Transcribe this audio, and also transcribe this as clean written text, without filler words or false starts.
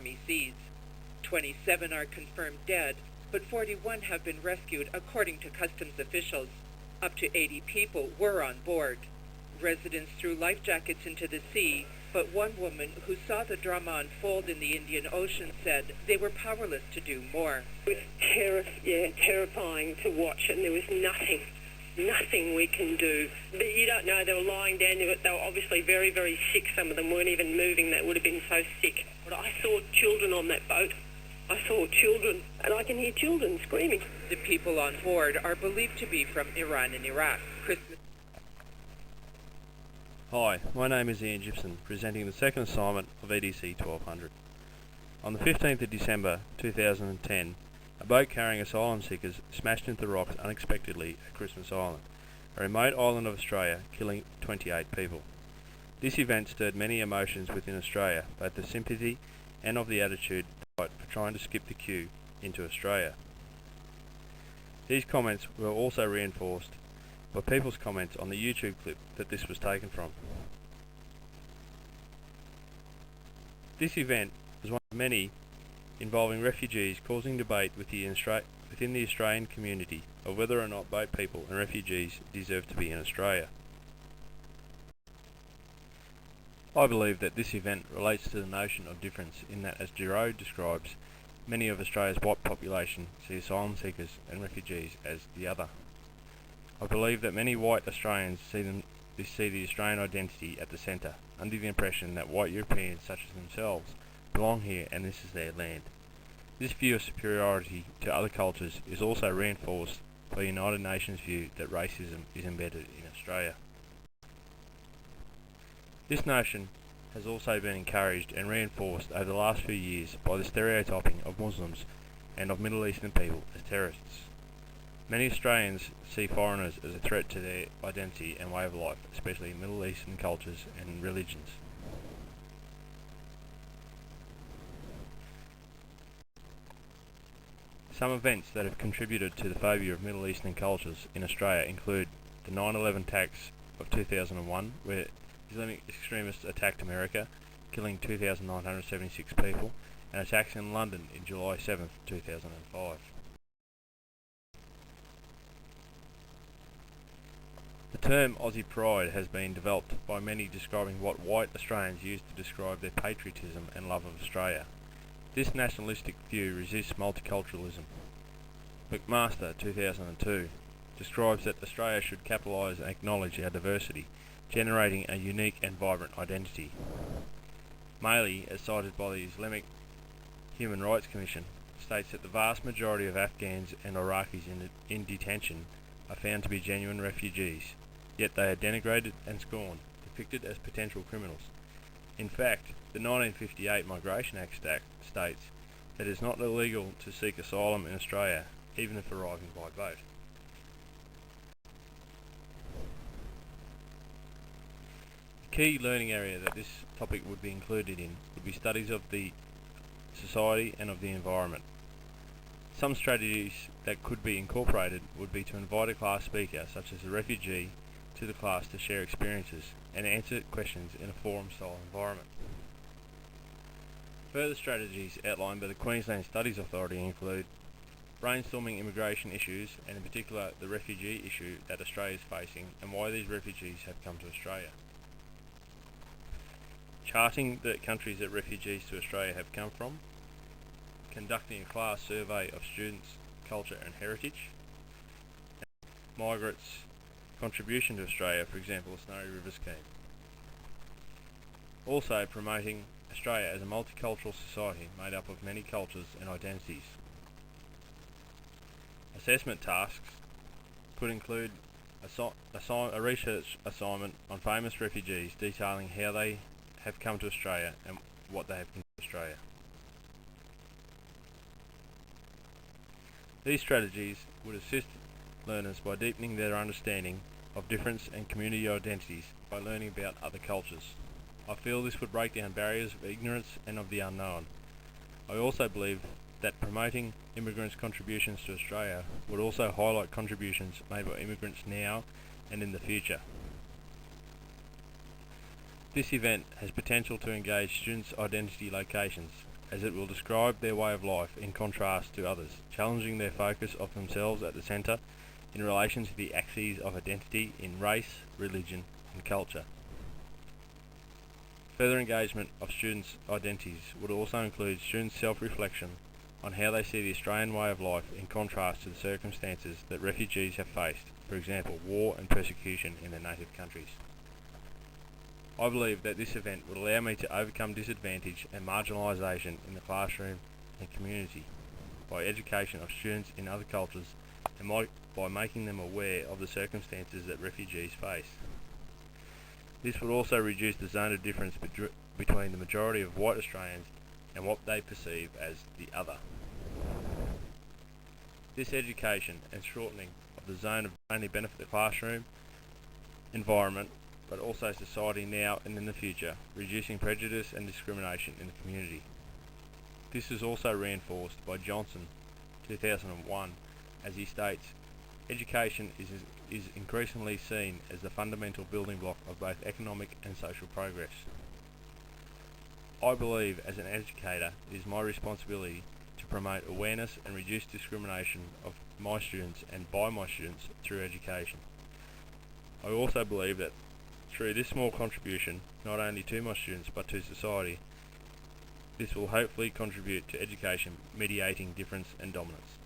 stormy seas. 27 are confirmed dead, but 41 have been rescued according to customs officials. Up to 80 people were on board. Residents threw life jackets into the sea, but one woman who saw the drama unfold in the Indian Ocean said they were powerless to do more. It was terrifying to watch, and there was nothing we can do. You don't know, they were lying down, they were obviously very, very sick. Some of them weren't even moving, they would have been so sick. But I saw children on that boat. I saw children, and I can hear children screaming. The people on board are believed to be from Iran and Iraq. Hi, my name is Ian Gibson, presenting the second assignment of EDC1200. On the 15th of December 2010, a boat carrying asylum seekers smashed into the rocks unexpectedly at Christmas Island, a remote island of Australia, killing 28 people. This event stirred many emotions within Australia, both the sympathy and of the attitude for trying to skip the queue into Australia. These comments were also reinforced by people's comments on the YouTube clip that this was taken from. This event was one of many involving refugees, causing debate within the Australian community of whether or not boat people and refugees deserve to be in Australia. I believe that this event relates to the notion of difference in that, as Giro describes, many of Australia's white population see asylum seekers and refugees as the other. I believe that many white Australians see the Australian identity at the centre, under the impression that white Europeans such as themselves belong here and this is their land. This view of superiority to other cultures is also reinforced by the United Nations view that racism is embedded in Australia. This notion has also been encouraged and reinforced over the last few years by the stereotyping of Muslims and of Middle Eastern people as terrorists. Many Australians see foreigners as a threat to their identity and way of life, especially Middle Eastern cultures and religions. Some events that have contributed to the phobia of Middle Eastern cultures in Australia include the 9/11 attacks of 2001, where Islamic extremists attacked America, killing 2,976 people, and attacks in London in July 7, 2005. The term Aussie Pride has been developed by many, describing what white Australians use to describe their patriotism and love of Australia. This nationalistic view resists multiculturalism. McMaster, 2002, describes that Australia should capitalise and acknowledge our diversity, generating a unique and vibrant identity. Maley, as cited by the Islamic Human Rights Commission, states that the vast majority of Afghans and Iraqis in detention are found to be genuine refugees, yet they are denigrated and scorned, depicted as potential criminals. In fact, the 1958 Migration Act states that it is not illegal to seek asylum in Australia, even if arriving by boat. The key learning area that this topic would be included in would be studies of the society and of the environment. Some strategies that could be incorporated would be to invite a class speaker, such as a refugee, to the class to share experiences and answer questions in a forum-style environment. Further strategies outlined by the Queensland Studies Authority include brainstorming immigration issues, and in particular the refugee issue that Australia is facing and why these refugees have come to Australia. Charting the countries that refugees to Australia have come from, conducting a class survey of students' culture and heritage, and migrants' contribution to Australia, for example the Snowy River Scheme. Also promoting Australia as a multicultural society made up of many cultures and identities. Assessment tasks could include a research assignment on famous refugees detailing how they have come to Australia and what they have come to Australia. These strategies would assist learners by deepening their understanding of difference and community identities by learning about other cultures. I feel this would break down barriers of ignorance and of the unknown. I also believe that promoting immigrants' contributions to Australia would also highlight contributions made by immigrants now and in the future. This event has potential to engage students' identity locations, as it will describe their way of life in contrast to others, challenging their focus of themselves at the centre in relation to the axes of identity in race, religion and culture. Further engagement of students' identities would also include students' self-reflection on how they see the Australian way of life in contrast to the circumstances that refugees have faced, for example, war and persecution in their native countries. I believe that this event would allow me to overcome disadvantage and marginalisation in the classroom and community by education of students in other cultures and by making them aware of the circumstances that refugees face. This would also reduce the zone of difference between the majority of white Australians and what they perceive as the other. This education and shortening of the zone of only benefit the classroom environment, but also society now and in the future, reducing prejudice and discrimination in the community. This is also reinforced by Johnson, 2001, as he states, education is increasingly seen as the fundamental building block of both economic and social progress. I believe as an educator it is my responsibility to promote awareness and reduce discrimination of my students and by my students through education. I also believe that through this small contribution, not only to my students but to society, this will hopefully contribute to education mediating difference and dominance.